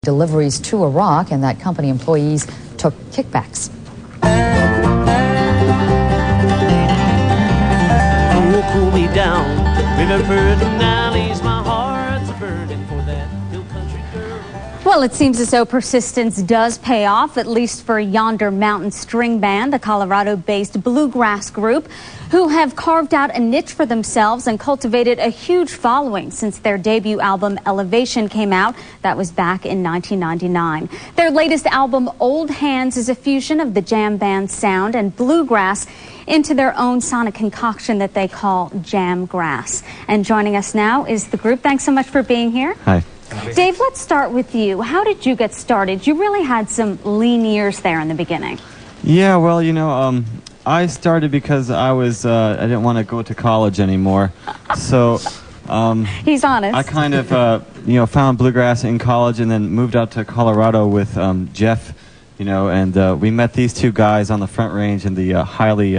deliveries to Iraq, and that company employees took kickbacks. Cool me down, river burden alleys, my heart's burning for that hill country girl. Well, it seems as though persistence does pay off, at least for Yonder Mountain String Band, a Colorado-based bluegrass group who have carved out a niche for themselves and cultivated a huge following since their debut album Elevation came out. That was back in 1999. Their latest album, Old Hands, is a fusion of the jam band sound and bluegrass into their own sonic concoction that they call jam grass. And joining us now is the group. Thanks so much for being here. Hi. Dave, let's start with you. How did you get started? You really had some lean years there in the beginning. Yeah, well, I started because I didn't want to go to college anymore. So He's honest. I kind of found bluegrass in college and then moved out to Colorado with Jeff, and we met these two guys on the Front Range in the highly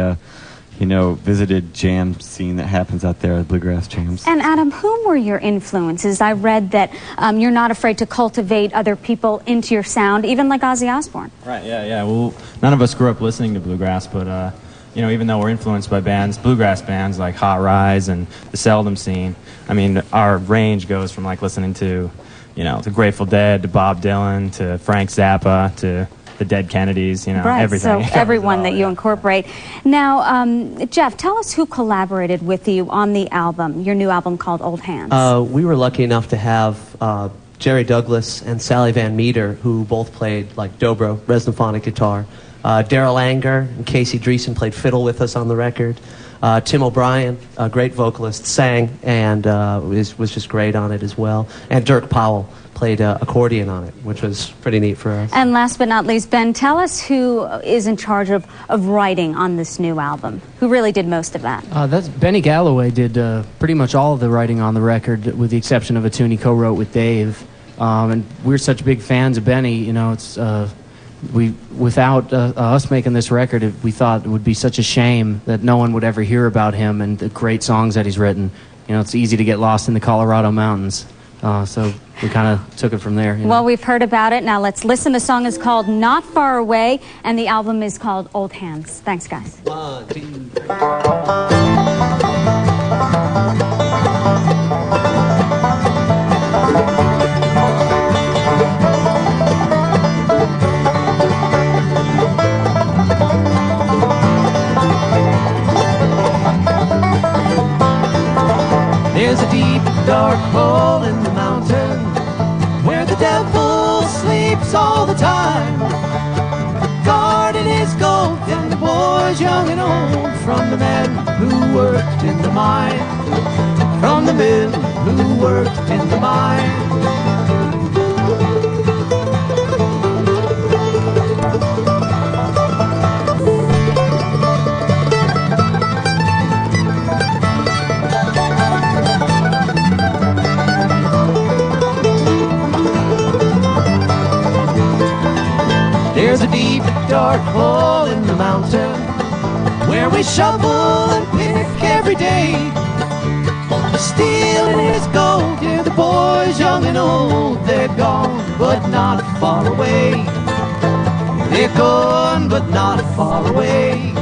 visited jam scene that happens out there, bluegrass jams. And Adam, whom were your influences? I read that you're not afraid to cultivate other people into your sound, even like Ozzy Osbourne. Right, yeah. Well, none of us grew up listening to bluegrass, but, even though we're influenced by bluegrass bands like Hot Rise and the Seldom scene, I mean, our range goes from, listening to, the Grateful Dead, to Bob Dylan, to Frank Zappa, to the Dead Kennedys, right, everything. So everyone that you incorporate. Now, Jeff, tell us who collaborated with you on the album, your new album called Old Hands. We were lucky enough to have Jerry Douglas and Sally Van Meter, who both played dobro, Resnophonic guitar. Daryl Anger and Casey Dreesen played fiddle with us on the record. Tim O'Brien, a great vocalist, sang and was just great on it as well. And Dirk Powell played accordion on it, which was pretty neat for us. And last but not least, Ben, tell us who is in charge of writing on this new album, who really did most of that. That's Benny Galloway did pretty much all of the writing on the record, with the exception of a tune he co-wrote with Dave. And we're such big fans of Benny, without us making this record, we thought it would be such a shame that no one would ever hear about him and the great songs that he's written. It's easy to get lost in the Colorado mountains. So we kind of took it from there. Well, we've heard about it. Now let's listen. The song is called Not Far Away, and the album is called Old Hands. Thanks, guys. 1, 2, 3. There's a deep, dark hole in the mountain where the devil sleeps all the time. Guarding his gold and the boys young and old, from the men who worked in the mine, from the men who worked in the mine. There's a deep, dark hole in the mountain where we shovel and pick every day. Stealing his gold, yeah, the boys young and old, they're gone, but not far away. They're gone, but not far away.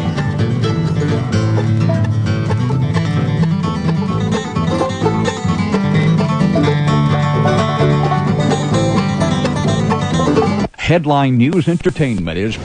Headline News Entertainment is